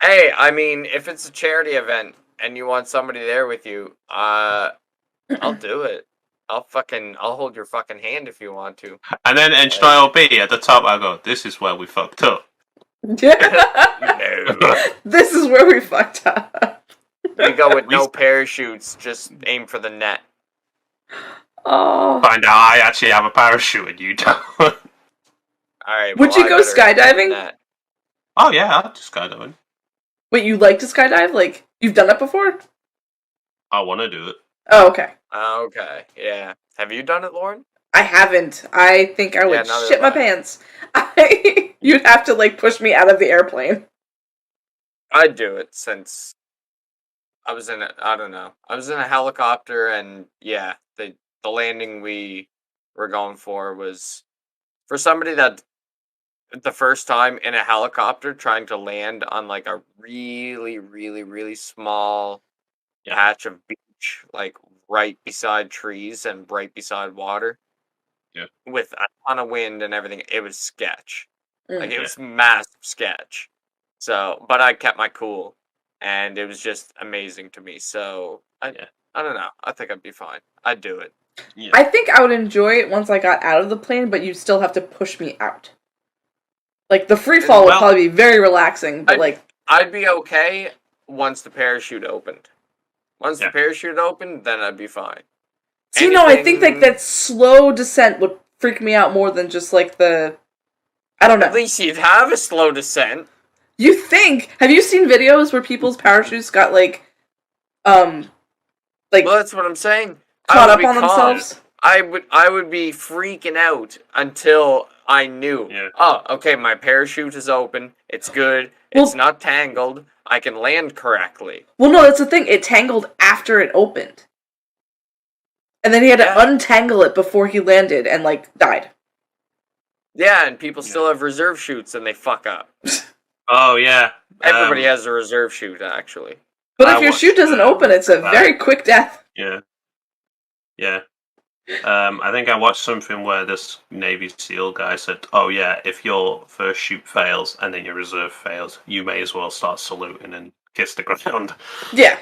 Hey, I mean, if it's a charity event and you want somebody there with you, I'll do it. I'll hold your fucking hand if you want to. And then in style B at the top, I go, "This is where we fucked up." No. This is where we fucked up. We go with no parachutes. Just aim for the net. Oh. Find out I actually have a parachute and you don't. All right. Would you go skydiving? Oh yeah, I'll do skydiving. Wait, you like to skydive? Like, you've done that before? I want to do it. Oh, okay. Okay, yeah. Have you done it, Lauren? I haven't. I think I would shit my pants. You'd have to, like, push me out of the airplane. I'd do it since I was in a helicopter, and yeah, the landing we were going for was for somebody that the first time in a helicopter trying to land on like a really, really, really small patch of beach, like right beside trees and right beside water. Yeah. With a ton of wind and everything. It was sketch. Like it was massive sketch. So, but I kept my cool, and it was just amazing to me. So, I don't know. I think I'd be fine. I'd do it. Yeah. I think I would enjoy it once I got out of the plane, but you'd still have to push me out. Like, the free fall would probably be very relaxing, but I'd be okay once the parachute opened. Once the parachute opened, then I'd be fine. See, no, I think like that slow descent would freak me out more than just like the... I don't know. At least you'd have a slow descent. You think? Have you seen videos where people's parachutes got like well, that's what I'm saying. Caught up on themselves? I would be freaking out until I knew. Yeah. Oh, okay, my parachute is open. It's good. It's not tangled. I can land correctly. Well, no, that's the thing. It tangled after it opened. And then he had to untangle it before he landed and, like, died. Yeah, and people still have reserve chutes and they fuck up. Oh, yeah. Everybody has a reserve chute, actually. But if your chute doesn't open, it's a very quick death. Yeah. Yeah. I think I watched something where this Navy SEAL guy said, "Oh yeah, if your first chute fails and then your reserve fails, you may as well start saluting and kiss the ground." Yeah.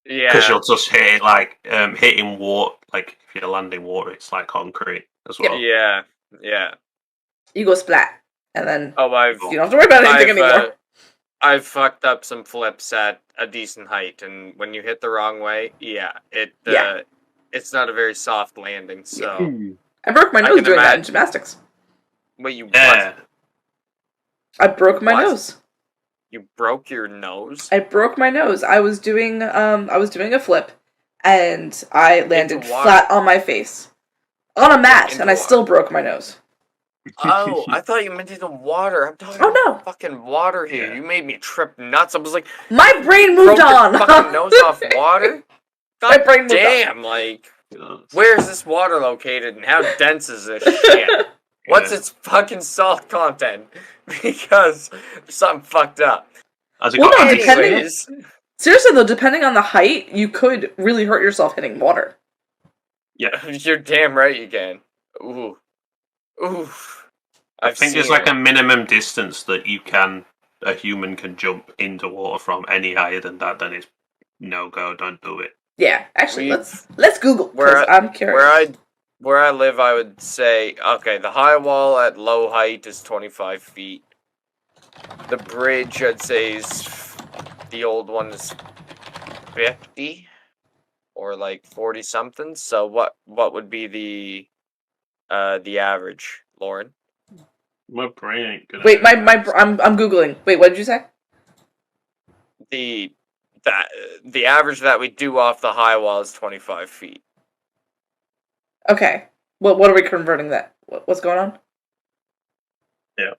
Yeah. Because you'll just hit like hitting water. Like if you're landing water, it's like concrete as well. Yeah. Yeah. You go splat, and then you don't have to worry about anything anymore. I've fucked up some flips at a decent height, and when you hit the wrong way, it's not a very soft landing. So I broke my nose doing that in gymnastics. Wait, what? I broke my nose. You broke your nose? I broke my nose. I was doing a flip, and I landed flat on my face on a mat, and I still broke my nose. Oh, I thought you meant in the water. I'm talking about fucking water here. You made me trip nuts. I was like, my brain moved on. Your fucking nose off water? God my brain damn, like, where's this water located and how dense is this shit? What's its fucking salt content? Because there's something fucked up. Seriously though, depending on the height, you could really hurt yourself hitting water. Yeah. You're damn right you can. Ooh. Ooh. I think there's like a minimum distance that a human can jump into water from. Any higher than that, then it's no go. Don't do it. Yeah, actually, let's Google because I'm curious. Where I live, I would say the high wall at low height is 25 feet. The bridge, I'd say, is the old one is 50 or like 40 something. So what would be the average, Lauren? My brain ain't good. Wait, I'm googling. Wait, what did you say? The average that we do off the high wall is 25 feet. Okay. What are we converting that? What's going on? Yeah.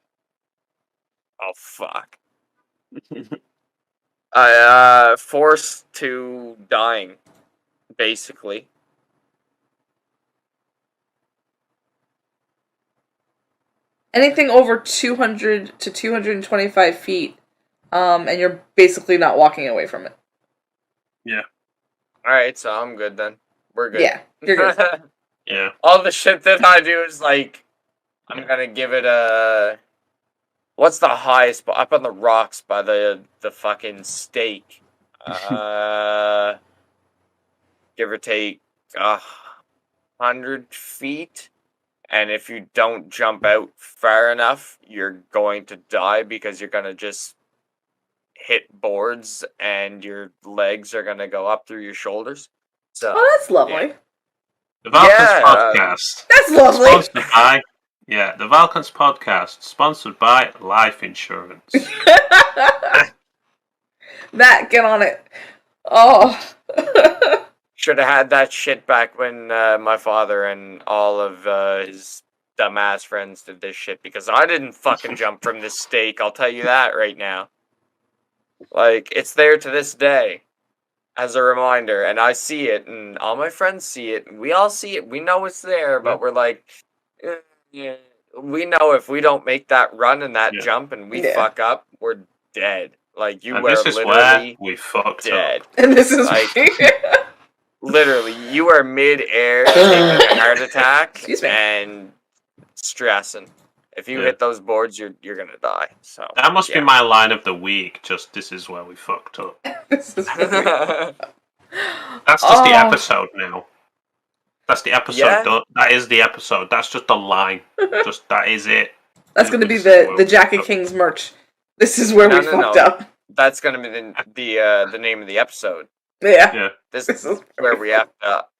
Oh fuck. Forced to dying, basically. Anything over 200 to 225 feet, and you're basically not walking away from it. Yeah. Alright, so I'm good then. We're good. Yeah, you're good. Yeah. All the shit that I do is like, I'm gonna give it a... What's the highest? Up on the rocks by the fucking stake. Give or take 100 feet. And if you don't jump out far enough, you're going to die because you're going to just hit boards and your legs are going to go up through your shoulders. So, that's lovely. The Valkence Podcast. That's lovely. Sponsored by, the Valkence Podcast, sponsored by life insurance. Matt, get on it. Oh. Should have had that shit back when my father and all of his dumbass friends did this shit, because I didn't fucking jump from this stake, I'll tell you that right now. Like, it's there to this day as a reminder, and I see it, and all my friends see it, and we all see it, we know it's there, but we're like, we know if we don't make that run and that jump and we fuck up, we're dead. Like, you were literally we fucked dead. Up. And this is like, literally, you are mid-air taking a heart attack and stressing. If you hit those boards, you're gonna die. So that must be my line of the week. Just this is where we fucked up. That's just the episode now. That's the episode. Done. That is the episode. That's just the line. Just that is it. That's gonna be the Jackie King's merch. This is where we fucked up. That's gonna be the name of the episode. Yeah. This is where we effed up.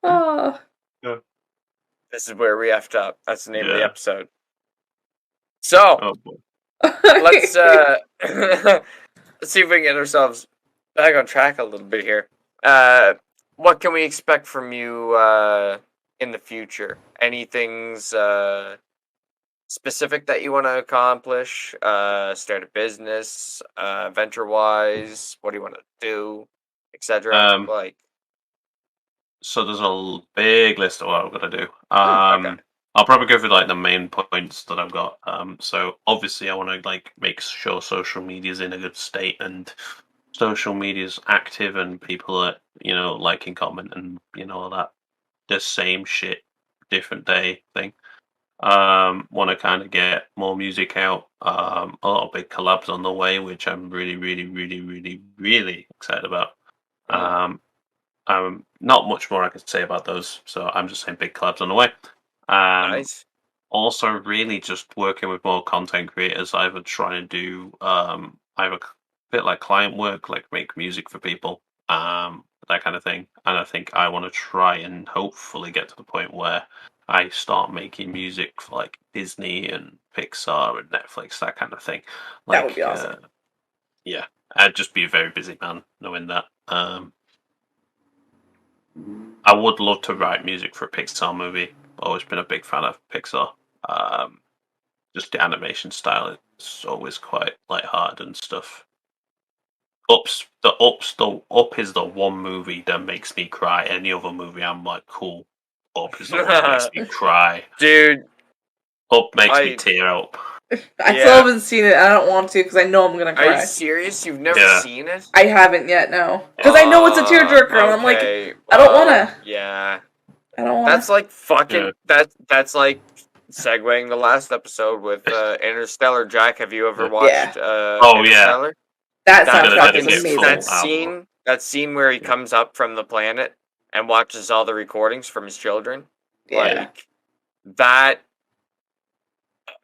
Oh. Yeah. This is where we effed up. That's the name of the episode. So, let's see if we can get ourselves back on track a little bit here. What can we expect from you in the future? Anything's specific that you want to accomplish? Start a business, venture wise. What do you want to do, etc. Um, Like, so there's a big list of what I've got to do. okay, I'll probably go through like the main points that I've got. So obviously I want to like make sure social media's in a good state and social media's active and people are like and comment and all that the same shit, different day thing. Want to kind of get more music out. A lot of big collabs on the way, which I'm really, really, really, really, really excited about. Um, Not much more I can say about those, so I'm just saying big collabs on the way. nice. Also, really just working with more content creators, either trying to do either a bit like client work, like make music for people, that kind of thing. And I think I want to try and hopefully get to the point where I start making music for like Disney and Pixar and Netflix, that kind of thing. That would Like, be awesome. yeah, I'd just be a very busy man knowing that. I would love to write music for a Pixar movie. Always been a big fan of Pixar. Um, just the animation style is always quite lighthearted and stuff. The Up is the one movie that makes me cry. Any other movie, I'm like, cool. Up is the one that makes me cry. Dude, Up makes me tear up. I still haven't seen it. I don't want to because I know I'm gonna Are you cry. serious? You've never Yeah. seen it? I haven't yet, no. Because I know it's a tearjerker, and I'm like, okay, I don't wanna. Yeah. I don't wanna. That's like fucking. Yeah. That's like segueing the last episode with Interstellar. Jack, have you ever Yeah. watched Oh, yeah. Interstellar? That That soundtrack is dedicate amazing. full that album. scene where he comes up from the planet and watches all the recordings from his children. Yeah. Like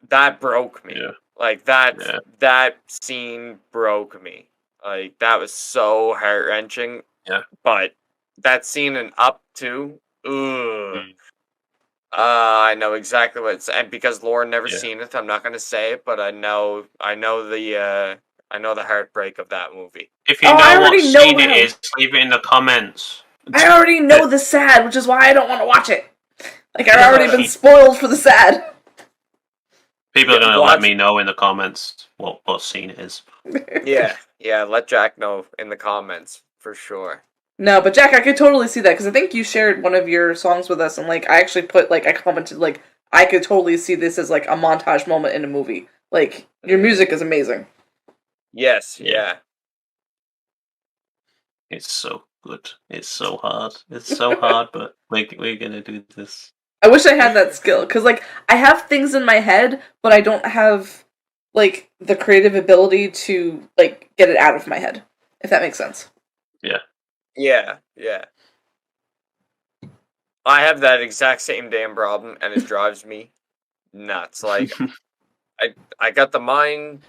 that broke me. Yeah. Like that scene broke me. Like that was so heart wrenching. Yeah. But that scene in Up too. Ugh. I know exactly what it's, and because Lauren never Yeah. seen it, I'm not gonna say it, but I know the heartbreak of that movie. If you Oh, I know what already know scene it how- is, leave it in the comments. I already know the sad, which is why I don't want to watch it. Like, I've already been spoiled for the sad. People are going to Watch- let me know in the comments what scene it is. Yeah, let Jack know in the comments for sure. No, but Jack, I could totally see that, because I think you shared one of your songs with us, and, like, I actually put, like, I commented, like, I could totally see this as, like, a montage moment in a movie. Like, your music is amazing. Yes, Yeah. yeah. It's so good. It's so hard. It's so hard, but we're going to do this. I wish I had that skill, because, like, I have things in my head, but I don't have, like, the creative ability to, like, get it out of my head, if that makes sense. Yeah. I have that exact same damn problem, and it drives me nuts. Like, I got the mind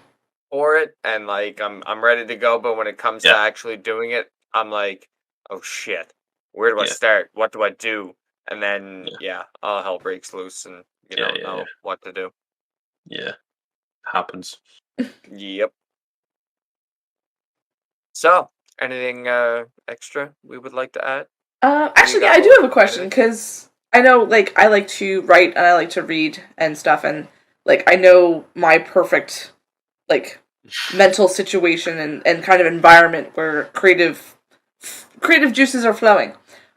for it, and like I'm ready to go. But when it comes to actually doing it, I'm like, oh shit, where do I start? What do I do? And then all hell breaks loose, and you don't know what to do. Yeah, happens. Yep. So, anything extra we would like to add? Actually, I do have a question, because I know, like, I like to write and I like to read and stuff, and, like, I know my perfect, like, mental situation and kind of environment where creative juices are flowing.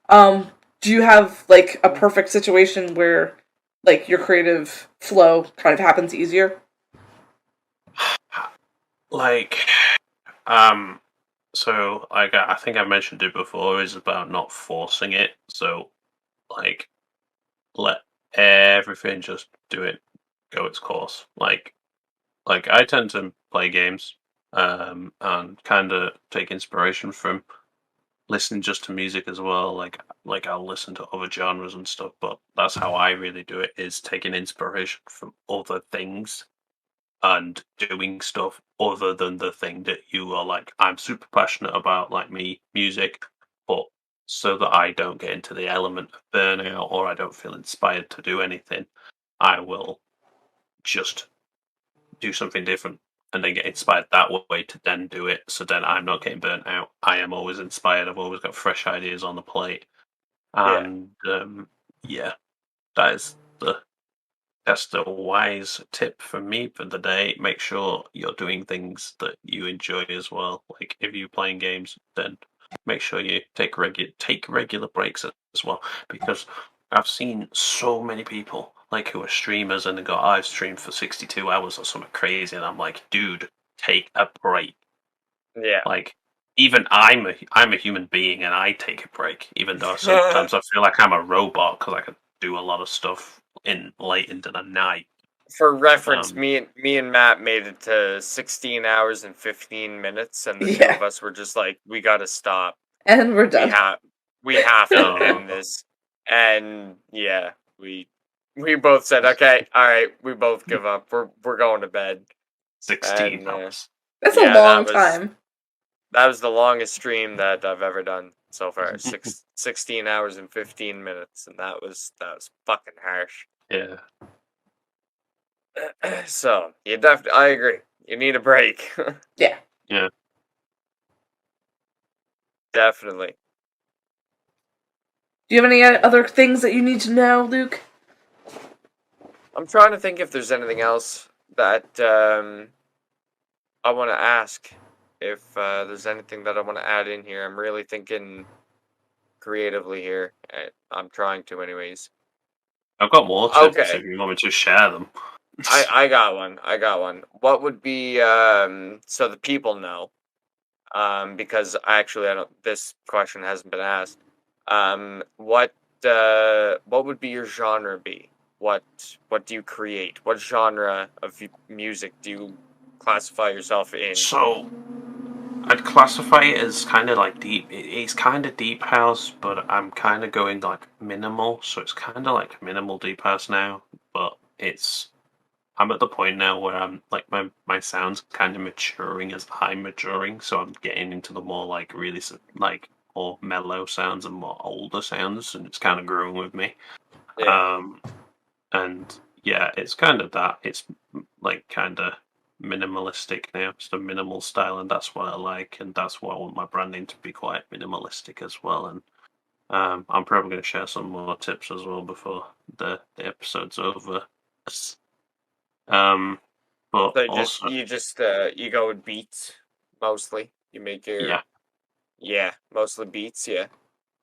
Do you have, like, a perfect situation where, like, your creative flow kind of happens easier? Like, so I think I mentioned it before, is about not forcing it. So, like, let everything just go its course. Like I tend to play games, and kind of take inspiration from listening just to music as well. Like I'll listen to other genres and stuff, but that's how I really do it, is taking inspiration from other things and doing stuff other than the thing that you are like, I'm super passionate about, like me, music, but so that I don't get into the element of burnout or I don't feel inspired to do anything, I will just do something different and then get inspired that way to then do it. So then I'm not getting burnt out. I am always inspired. I've always got fresh ideas on the plate. And that is the that's the wise tip for me for the day. Make sure you're doing things that you enjoy as well. Like if you're playing games, then make sure you take regular breaks as well. Because I've seen so many people like who are streamers and they go, I've streamed for 62 hours or something crazy, and I'm like, dude, take a break. Yeah. Like even I'm a human being and I take a break, even though sometimes I feel like I'm a robot because I can do a lot of stuff in late into the night. For reference, Um, me and Matt made it to 16 hours and 15 minutes, and the two Yeah. of us were just like, we gotta stop. And we're We done. have to end this. And yeah, we both said, okay, all right, we both give up. We're going to bed. 16 And, hours. That's yeah, a long time. That was the longest stream that I've ever done so far. 16 hours and 15 minutes, and that was fucking harsh. Yeah. So I agree. You need a break. Yeah. Yeah. Definitely. Do you have any other things that you need to know, Luke? I'm trying to think if there's anything else that I want to ask. If there's anything that I want to add in here, I'm really thinking creatively here. I'm trying to, anyways. I've got more tips Okay. if you want me to share them. I got one. What would be so the people know? Because I don't. This question hasn't been asked. What would be your genre be? What do you create? What genre of music do you classify yourself in? So I'd classify it as kind of like deep. It's kind of deep house, but I'm kind of going like minimal. So it's kind of like minimal deep house now, but I'm at the point now where I'm like my sound's kind of maturing as I'm maturing, so I'm getting into the more like really like more mellow sounds and more older sounds, and it's kind of growing with me. Yeah. And yeah, it's kind of that. It's like kind of minimalistic now. It's the minimal style, and that's what I like, and that's what I want my branding to be, quite minimalistic as well. And I'm probably going to share some more tips as well before the episode's over. But So also, you go with beats mostly. You make your mostly beats. Yeah.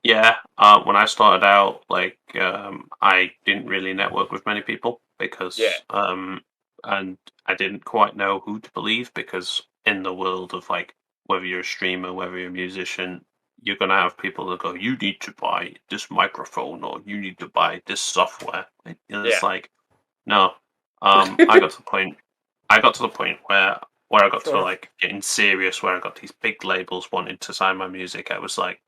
yeah. When I started out, like, I didn't really network with many people because, and I didn't quite know who to believe because in the world of like whether you're a streamer, whether you're a musician, you're gonna have people that go, "You need to buy this microphone or you need to buy this software." And it's like, no. I got to the point. I got to the point where I got to like getting serious, where I got these big labels wanting to sign my music. I was like,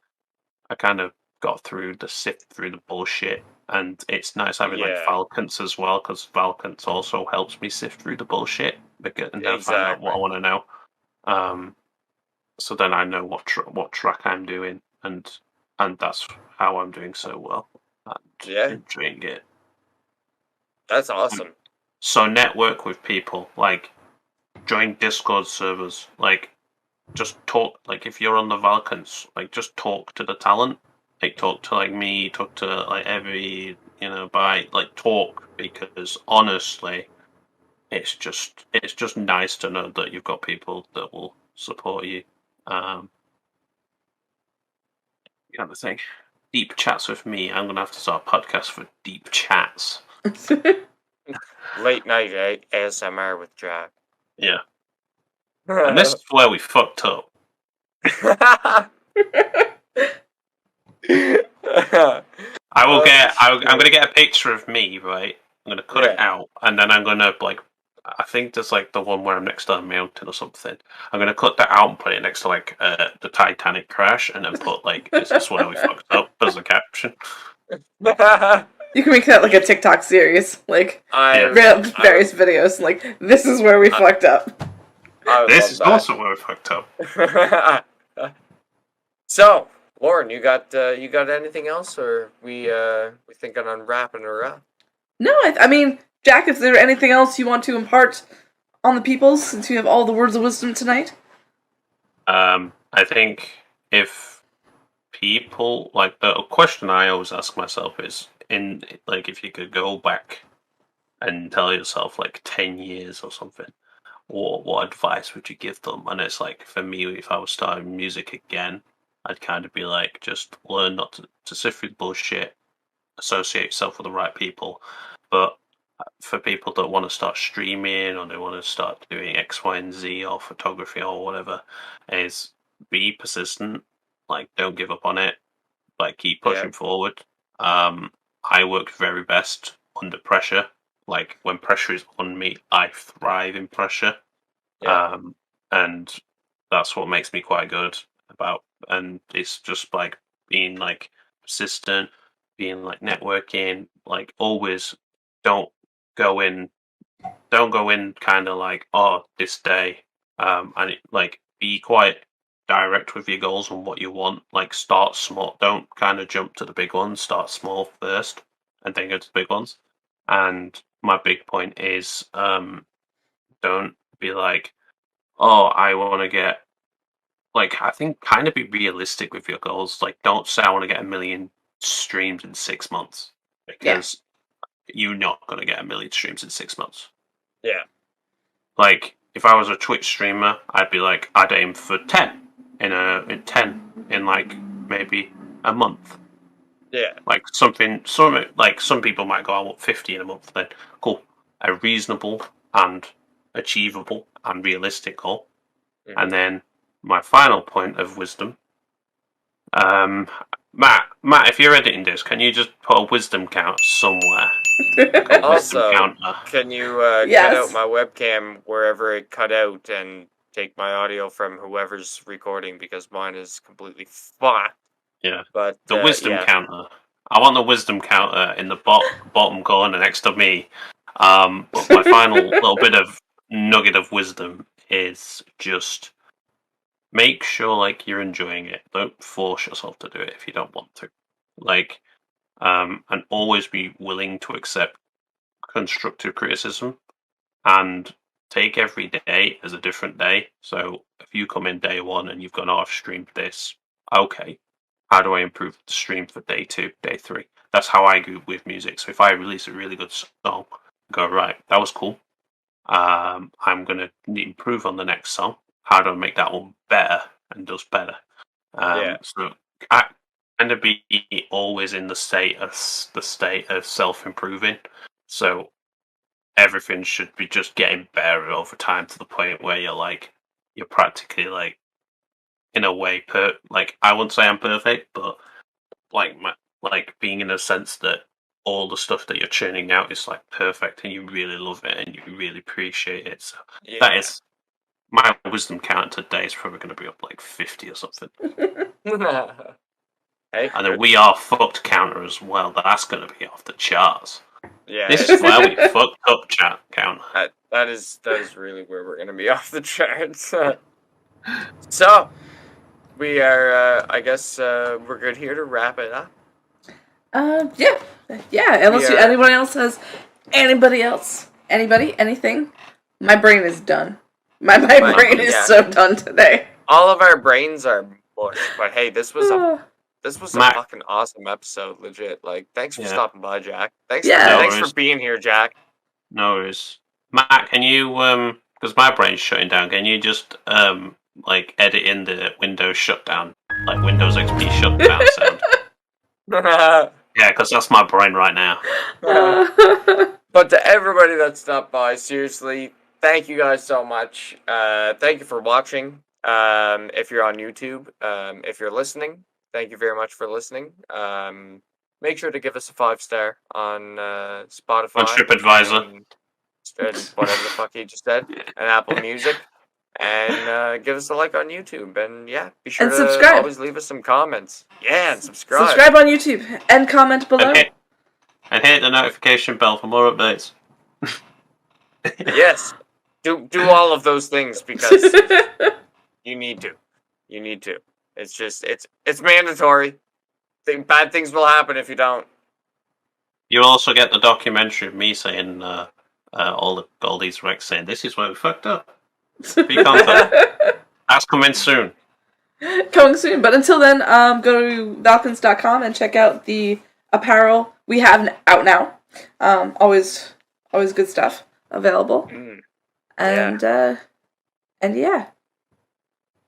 I kind of got sift through the bullshit, and it's nice having like Yeah. Valkence as well because Valkence also helps me sift through the bullshit and then find out what I Exactly. want to know. So then I know what track I'm doing, and that's how I'm doing so well and Yeah. enjoying it. That's awesome. So network with people, like join Discord servers, like just talk. Like if you're on the Valkence, like just talk to the talent, like talk to like me, talk to like every talk, because honestly, it's just nice to know that you've got people that will support you. You know the thing. Deep chats with me. I'm gonna have to start a podcast for deep chats. Late night ASMR with Jack. Yeah. And this is where we fucked up. I'm gonna get a picture of me, right? I'm gonna cut it out, and then I'm gonna like, I think there's like the one where I'm next to a mountain or something. I'm gonna cut that out and put it next to like the Titanic crash, and then put like, "This is where we fucked up" as a caption. You can make that like a TikTok series, like various videos. Like, this is where we fucked up. This is also where we fucked up. So, Lauren, you got anything else, or we thinking on wrapping her up? No, I mean, Jack, is there anything else you want to impart on the peoples since you have all the words of wisdom tonight? I think if people, like, the question I always ask myself is, if you could go back and tell yourself like 10 years or something, what advice would you give them? And it's like, for me, if I was starting music again, I'd kind of be like, just learn not to sift through the bullshit, associate yourself with the right people. But for people that want to start streaming or they want to start doing X, Y, and Z or photography or whatever, is be persistent. Like, don't give up on it. Like, keep pushing forward. I work very best under pressure. Like, when pressure is on me, I thrive in pressure. Yeah. And that's what makes me quite good about. And it's just like being like persistent, being like networking. Like, always don't go in kind of like, oh, this day. And like, be quite direct with your goals and what you want. Like, start small. Don't kind of jump to the big ones. Start small first and then go to the big ones. And my big point is, don't be like, oh, I want to get, like, I think kind of be realistic with your goals. Like, don't say I want to get 1 million streams in 6 months, because you're not going to get 1 million streams in 6 months. Yeah. Like, if I was a Twitch streamer, I'd be like, I'd aim for 10 in like maybe a month. Yeah. Like, like some people might go, I want 50 in a month. Then cool, a reasonable and achievable and realistic goal. Mm-hmm. And then my final point of wisdom, Matt, if you're editing this, can you just put a wisdom count somewhere? Like a wisdom Also, counter. can you Yes. cut out my webcam wherever it cut out and take my audio from whoever's recording, because mine is completely fucked. Yeah. But The wisdom counter. I want the wisdom counter in the bottom corner next to me. But my final little bit of nugget of wisdom is just make sure like you're enjoying it. Don't force yourself to do it if you don't want to. Like, and always be willing to accept constructive criticism and take every day as a different day. So if you come in day 1 and you've gone, oh, I've streamed this, okay, how do I improve the stream for day 2, day 3? That's how I go with music. So if I release a really good song, go, right, that was cool. I'm going to improve on the next song. How do I make that one better and does better? So I kind of be always in the state of self-improving. So everything should be just getting better over time to the point where you're practically like, in a way, like, I wouldn't say I'm perfect, but like being in a sense that all the stuff that you're churning out is like perfect and you really love it and you really appreciate it. So that is my wisdom count today is probably going to be up like 50 or something. Hey, and then we are fucked counter as well. That's going to be off the charts. Yeah, This is where we fucked up counter. That is really where we're gonna be off the charts. So we are. I guess we're good here to wrap it up. Yeah. Unless anyone else has anybody, anything. My brain is done. My brain is so done today. All of our brains are mush. But hey, this was a fucking awesome episode. Legit. Like, thanks for stopping by, Jack. Thanks for being here, Jack. No worries. Matt, can you because my brain's shutting down, can you just like edit in the Windows shutdown, like Windows XP shutdown sound? Yeah, because that's my brain right now. But to everybody that stopped by, seriously, thank you guys so much. Thank you for watching. If you're on YouTube, if you're listening, thank you very much for listening. Make sure to give us a 5-star on Spotify. On TripAdvisor. And whatever the fuck he just said. And Apple Music. And give us a like on YouTube. And yeah, be sure to subscribe. Always leave us some comments. Yeah, and subscribe. Subscribe on YouTube and comment below. And hit the notification bell for more updates. Yes. Do all of those things because you need to. You need to. It's just it's mandatory. Bad things will happen if you don't. You'll also get the documentary of me saying all these wrecks saying this is where we fucked up. Be content. That's coming soon. Coming soon. But until then, go to Valkence.com and check out the apparel we have out now. Always always good stuff available. And yeah.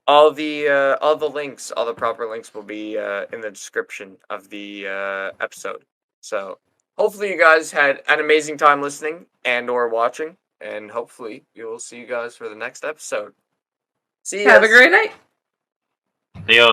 All the links, all the proper links will be in the description of the episode. So hopefully you guys had an amazing time listening and or watching, and hopefully we will see you guys for the next episode. See ya. Have a great night. See ya.